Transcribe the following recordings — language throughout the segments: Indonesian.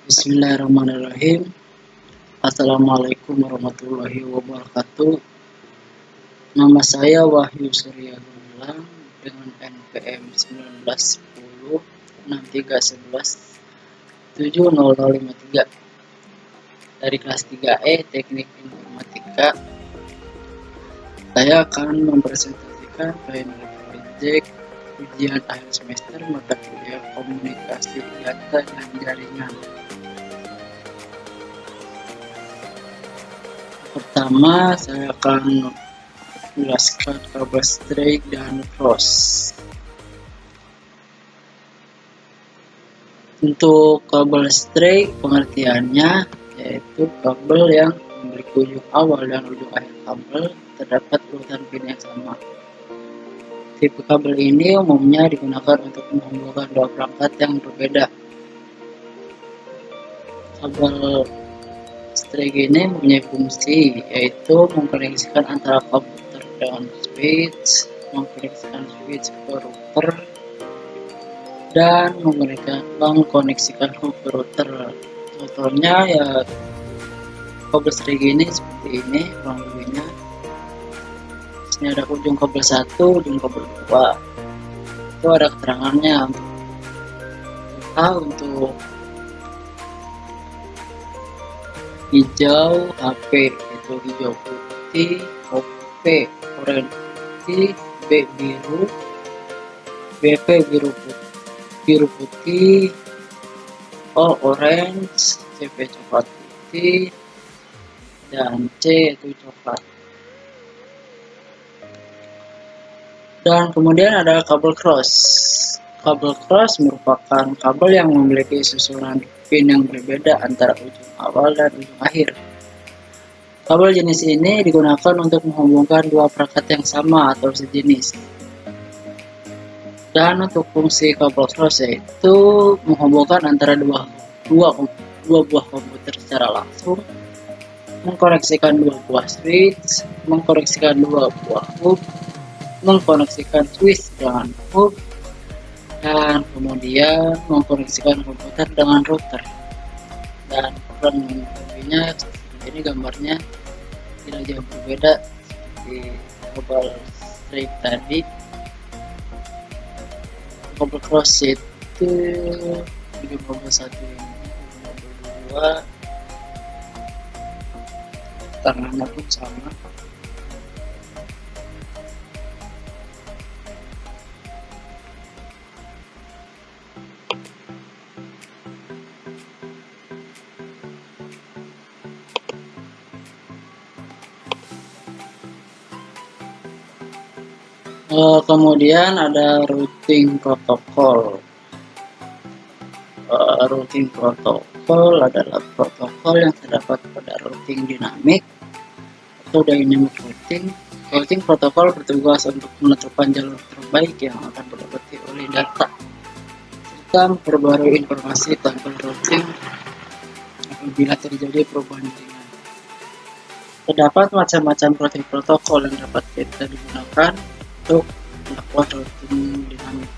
Bismillahirrahmanirrahim. Assalamualaikum warahmatullahi wabarakatuh. Nama saya Wahyu Surya Gumilang dengan NPM 1910 6311 70053 dari kelas 3E Teknik Informatika. Saya akan mempresentasikan final project ujian akhir semester mata kuliah komunikasi data dan jaringan. Pertama, saya akan menjelaskan kabel string dan cross. Untuk kabel string, pengertiannya yaitu kabel yang memiliki ujung awal dan ujung akhir kabel terdapat urutan pin yang sama. Tipe kabel ini umumnya digunakan untuk menghubungkan dua perangkat yang berbeda. Kabel string ini mempunyai fungsi yaitu mengkoneksikan antara komputer dengan switch, mengkoneksikan switch ke router, dan mengkoneksikan hub ke router. Contohnya ya kabel string ini seperti ini kurang lebihnya. Ini ada ujung kabel 1, ujung kabel 2. Itu ada keterangannya. Untuk hijau HP itu hijau putih, OP oranye putih, B biru, BP biru putih, O orange, CP coklat putih, dan C itu coklat. Dan kemudian ada kabel cross. Kabel cross merupakan kabel yang memiliki susunan pin yang berbeda antara ujung awal dan ujung akhir. Kabel jenis ini digunakan untuk menghubungkan dua perangkat yang sama atau sejenis. Dan untuk fungsi kabel cross yaitu menghubungkan antara dua buah komputer secara langsung, mengkoneksikan dua buah switch, mengkoneksikan dua buah hub, mengkoneksikan switch dengan hub, dan kemudian mengkoneksikan komputer dengan router. Dan kurang lebihnya ini gambarnya tidak jauh berbeda seperti kabel string tadi. Kabel cross itu juga kabel 1 ini, kabel 2 tangannya pun sama. Kemudian ada routing protokol. Routing protokol adalah protokol yang terdapat pada routing dinamik atau dynamic routing. Routing protokol bertugas untuk menentukan jalur terbaik yang akan didapati oleh data serta memperbarui informasi tentang routing apabila terjadi perubahan jaringan. Terdapat macam-macam routing protokol yang dapat kita digunakan untuk melakukan routing dinamik.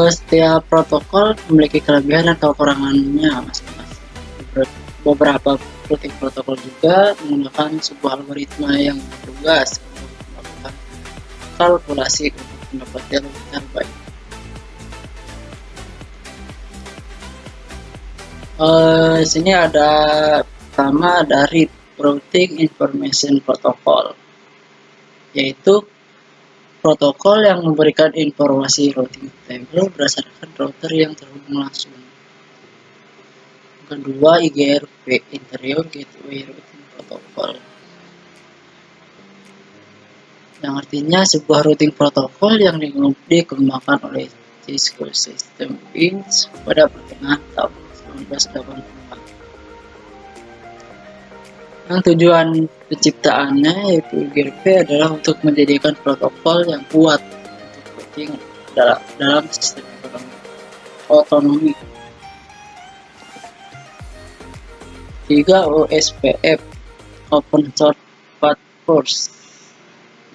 Setiap protokol memiliki kelebihan dan kekurangannya masing-masing. Beberapa routing protokol juga menggunakan sebuah algoritma yang bertugas untuk melakukan kalkulasi untuk mendapatkan jalur terbaik. Di sini ada pertama dari Routing Information Protocol, yaitu protokol yang memberikan informasi routing table berdasarkan router yang terhubung langsung. Kedua, IGRP, Interior Gateway Routing Protocol, yang artinya sebuah routing protokol yang dikembangkan oleh Cisco Systems Inc. pada pertengahan tahun 1980. Yang tujuan penciptaannya yaitu IGRP adalah untuk menjadikan protokol yang kuat untuk routing dalam sistem otonomi. 3. OSPF, Open Short Path Force,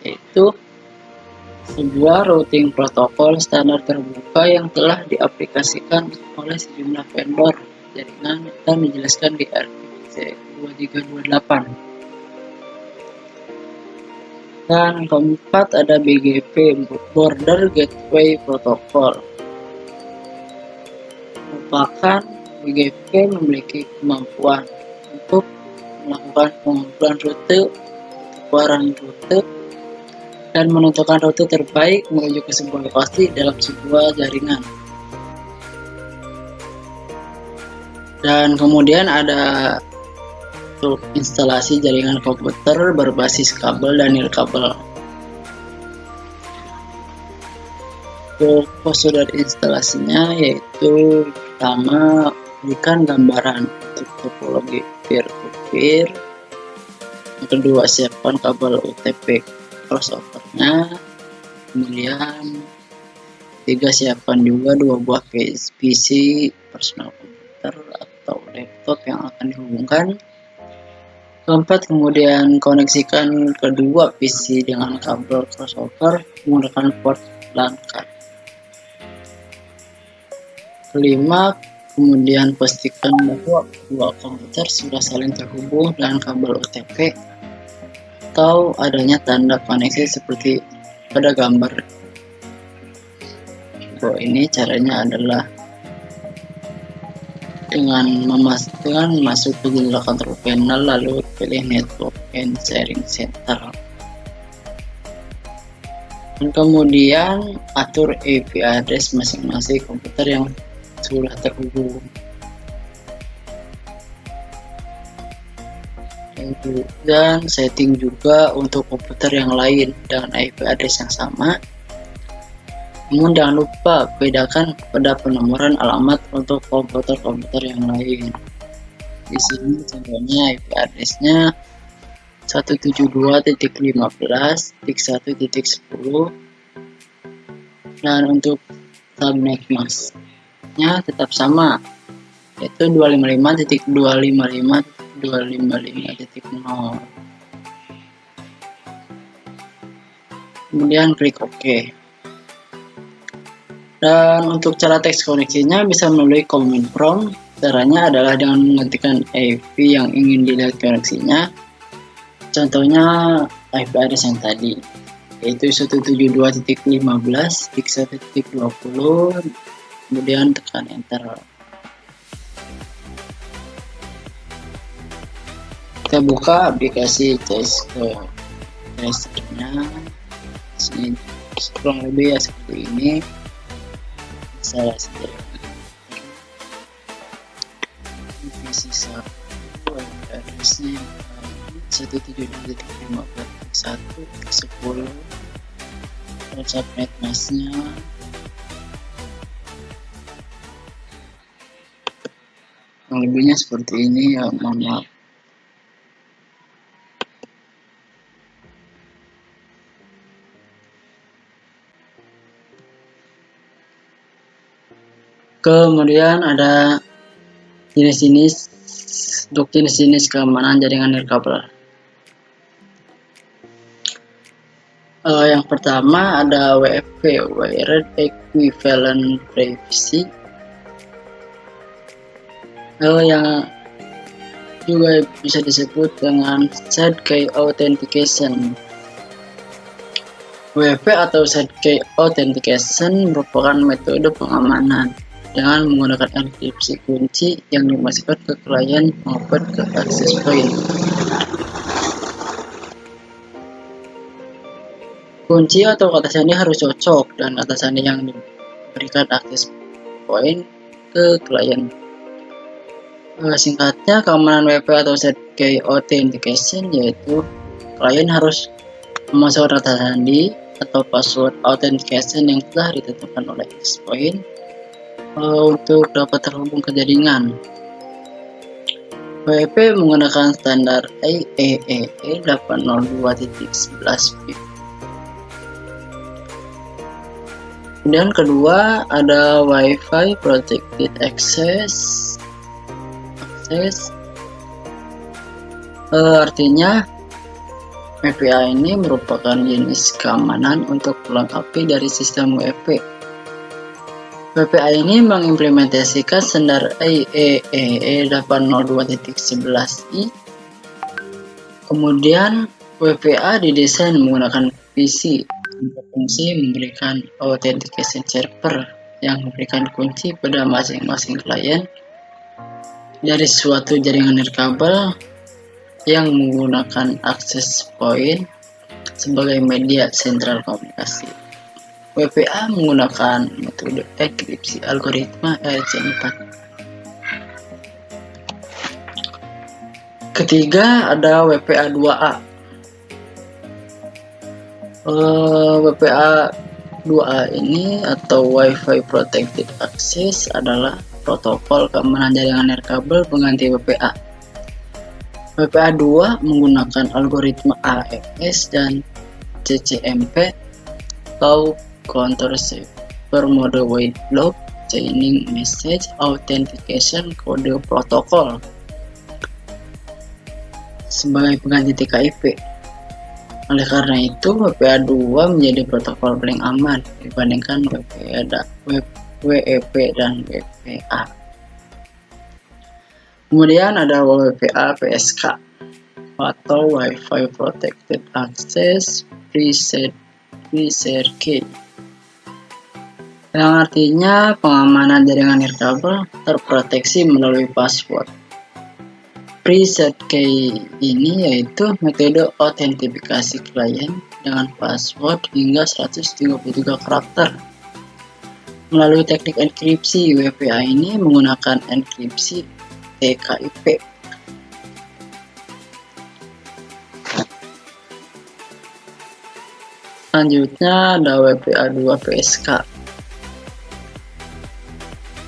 yaitu sebuah routing protokol standar terbuka yang telah diaplikasikan oleh sejumlah vendor jaringan dan dijelaskan di RPC 2328. Dan keempat ada BGP, Border Gateway Protocol. Merupakan BGP memiliki kemampuan untuk melakukan pengumpulan rute, penukaran rute, dan menentukan rute terbaik menuju ke sebuah lokasi dalam sebuah jaringan. Dan kemudian ada untuk instalasi jaringan komputer berbasis kabel dan nirkabel. Untuk prosedur instalasinya yaitu pertama berikan gambaran untuk topologi peer-to-peer. Yang kedua siapkan kabel UTP crossovernya. Kemudian ketiga siapkan juga 2 buah PC personal komputer atau laptop yang akan dihubungkan. Keempat, kemudian koneksikan kedua PC dengan kabel crossover menggunakan port LAN card. Kelima, kemudian pastikan bahwa kedua komputer sudah saling terhubung dengan kabel UTP atau adanya tanda koneksi seperti pada gambar. Ini caranya adalah dengan masuk ke jendela control panel lalu pilih network and sharing center, dan kemudian atur IP address masing-masing komputer yang sudah terhubung, dan setting juga untuk komputer yang lain dengan IP address yang sama. Namun jangan lupa bedakan pada penomoran alamat untuk komputer-komputer yang lain. Di sini contohnya IP address-nya 172.15.1.10, dan untuk subnet mask-nya tetap sama, yaitu 255.255.255.0. Kemudian klik OK. Dan untuk cara teks koneksinya bisa melalui command prompt. Caranya adalah dengan mengetikkan IP yang ingin dilihat koneksinya. Contohnya IP address yang tadi, yaitu 172.15.1.20, kemudian tekan enter. Kita buka aplikasi testernya. Sini kurang lebih ya seperti ini. Salah sederhana PC 1 addressnya 172.15.1.10, dan subnet masknya yang lebihnya seperti ini ya, mohon maaf. Kemudian ada jenis-jenis keamanan jaringan nirkabel. Yang pertama ada WEP, Wired Equivalent Privacy, yang juga bisa disebut dengan Shared Key Authentication. WEP atau Shared Key Authentication merupakan metode pengamanan dengan menggunakan enkripsi kunci yang dimasukkan ke klien maupun ke access point. Kunci atau kata sandi harus cocok dan kata sandi yang diberikan access point ke klien. Singkatnya, keamanan WP atau Shared Key Authentication yaitu klien harus memasukkan kata sandi atau password authentication yang telah ditentukan oleh access point untuk dapat terhubung ke jaringan. WP menggunakan standar IEEE 802.11b. Kemudian kedua ada Wi-Fi Protected Access. Artinya WPA ini merupakan jenis keamanan untuk melengkapi dari sistem WP. WPA ini mengimplementasikan standar IEEE 802.11i. Kemudian WPA didesain menggunakan VC untuk fungsi memberikan authentication server yang memberikan kunci pada masing-masing klien dari suatu jaringan nirkabel yang menggunakan access point sebagai media sentral komunikasi. WPA menggunakan metode enkripsi algoritma RC4. Ketiga ada WPA 2A. WPA 2A ini atau Wi-Fi Protected Access adalah protokol keamanan jaringan nirkabel pengganti WPA. WPA 2 menggunakan algoritma AES dan CCMP atau Counter Cipher Mode Wide Block Chaining Message Authentication Kode Protocol sebagai pengganti TKIP. Oleh karena itu, WPA 2 menjadi protokol paling aman dibandingkan WEP dan WPA. Kemudian ada WPA PSK atau Wi-Fi Protected Access Preset Key, yang artinya pengamanan jaringan nirkabel terproteksi melalui password. Preset key ini yaitu metode autentifikasi klien dengan password hingga 133 karakter. Melalui teknik enkripsi, WPA ini menggunakan enkripsi TKIP. Selanjutnya ada WPA 2 PSK,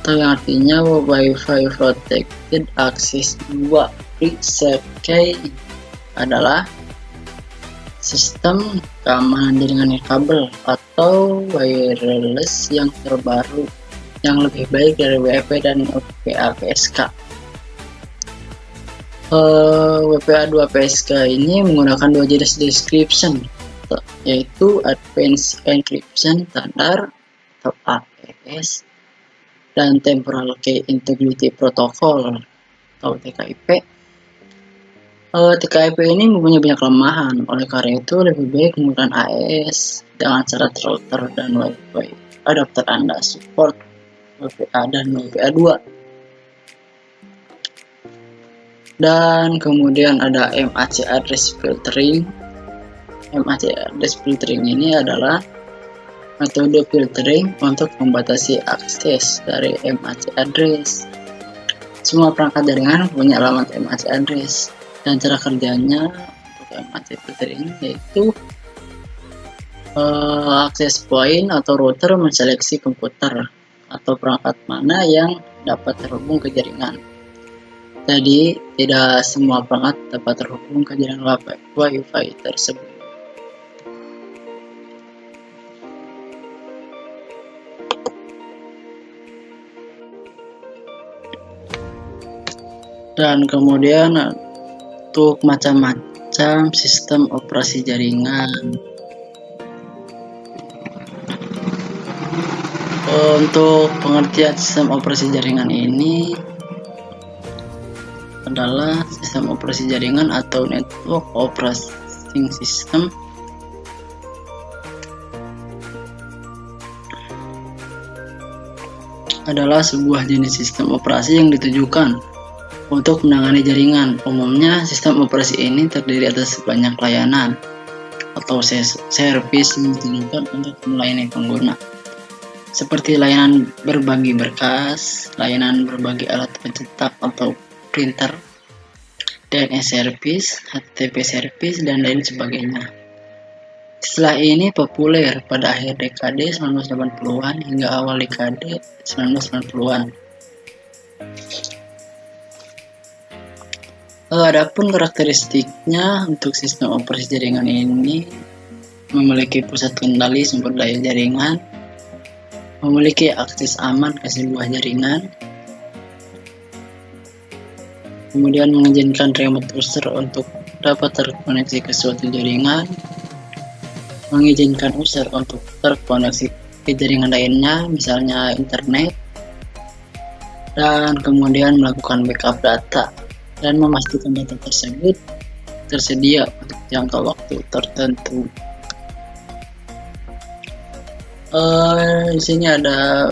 atau yang artinya Wi-Fi Protected Access 2. Preset key adalah sistem keamanan jaringan nirkabel atau wireless yang terbaru yang lebih baik dari WEP dan WPA PSK. WPA 2 PSK ini menggunakan dua jenis description, yaitu Advanced Encryption Standard atau AES dan Temporal Key Integrity Protocol atau TKIP. TKIP ini mempunyai banyak kelemahan, oleh karena itu lebih baik menggunakan AES dengan syarat router dan Wi-Fi adapter Anda support WPA dan WPA 2. Dan kemudian ada MAC address filtering. MAC address filtering ini adalah metode filtering untuk membatasi akses dari MAC address. Semua perangkat jaringan punya alamat MAC address, dan cara kerjanya untuk MAC filtering yaitu access point atau router menseleksi komputer atau perangkat mana yang dapat terhubung ke jaringan. Jadi tidak semua perangkat dapat terhubung ke jaringan Wi-Fi tersebut. Dan kemudian untuk macam-macam sistem operasi jaringan. Untuk pengertian sistem operasi jaringan ini adalah sistem operasi jaringan atau network operating system adalah sebuah jenis sistem operasi yang ditujukan untuk menangani jaringan. Umumnya, sistem operasi ini terdiri atas banyak layanan atau servis yang ditujukan untuk melayani pengguna, seperti layanan berbagi berkas, layanan berbagi alat pencetak atau printer, DNS service, HTTP service, dan lain sebagainya. Istilah ini populer pada akhir dekade 1980-an hingga awal dekade 1990-an. Adapun karakteristiknya untuk sistem operasi jaringan ini memiliki pusat kendali sumber daya jaringan, memiliki akses aman ke sebuah jaringan, kemudian mengizinkan remote user untuk dapat terkoneksi ke suatu jaringan, mengizinkan user untuk terkoneksi ke jaringan lainnya, misalnya internet, dan kemudian melakukan backup data dan memastikan data tersebut tersedia untuk jangka waktu tertentu. Di sini ada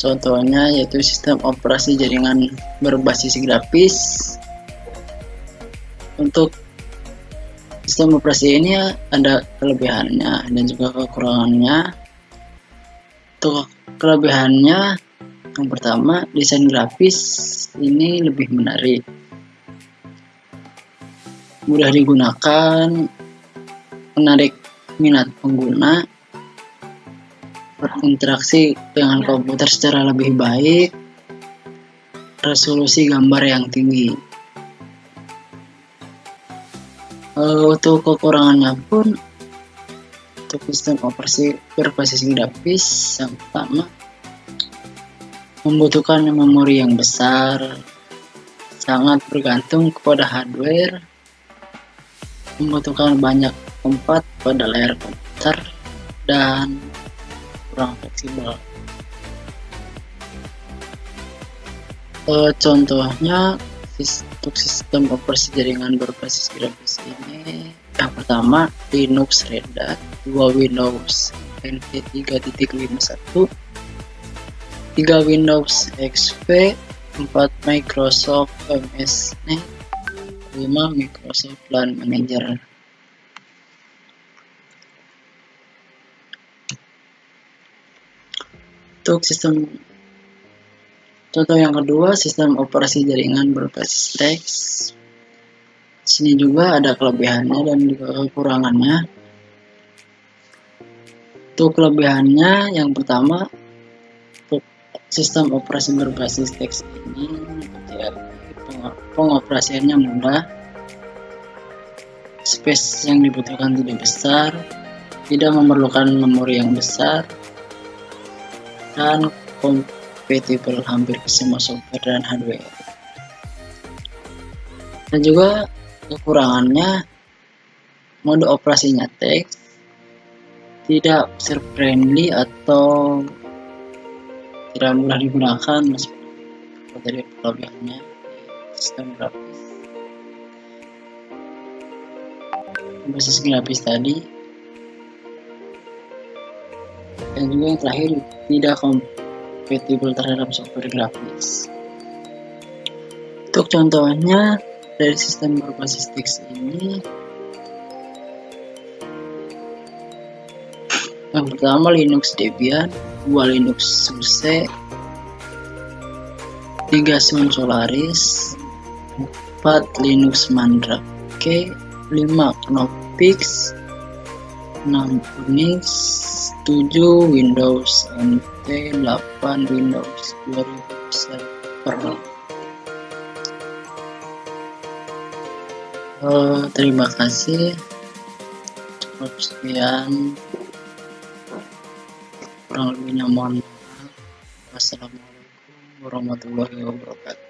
contohnya, yaitu sistem operasi jaringan berbasis grafis. Untuk sistem operasi ini ada kelebihannya dan juga kekurangannya. Untuk kelebihannya, yang pertama, desain grafis ini lebih menarik, mudah digunakan, menarik minat pengguna, berinteraksi dengan komputer secara lebih baik, resolusi gambar yang tinggi. Untuk kekurangannya pun, untuk sistem operasi berbasis grafis, yang pertama, membutuhkan memori yang besar, sangat bergantung kepada hardware, membutuhkan banyak tempat pada layar komputer, dan kurang fleksibel. Contohnya untuk sistem operasi jaringan berbasis grafis ini, yang pertama Linux Red Hat, 2 Windows NT 3.51, 3 Windows XP, 4 Microsoft MS Net, 5 Microsoft LAN Manager. Untuk sistem contoh yang kedua, sistem operasi jaringan berbasis teks. Sini juga ada kelebihannya dan juga kekurangannya. Untuk kelebihannya, yang pertama, untuk sistem operasi berbasis teks ini ya, pengoperasiannya mudah, space yang dibutuhkan tidak besar, tidak memerlukan memori yang besar, dan kompatibel hampir ke semua software dan hardware. Dan juga kekurangannya, mode operasinya teks, tidak user friendly atau tidak mudah digunakan dari kelebihannya sistem grafis berbasis grafis tadi. Dan juga yang terakhir, tidak kompatibel terhadap software grafis. Untuk contohnya dari sistem berbasis teks ini, yang pertama Linux Debian, 2 Linux SUSE, 3 Sun Solaris, 4 Linux Mandrake, 5 Knoppix, 6 Unix, 7 Windows NT, 8 Windows 2000 Server. Terima kasih. Cukup sekian. Kurang lebihnya mohon maaf. Wassalamualaikum warahmatullahi wabarakatuh.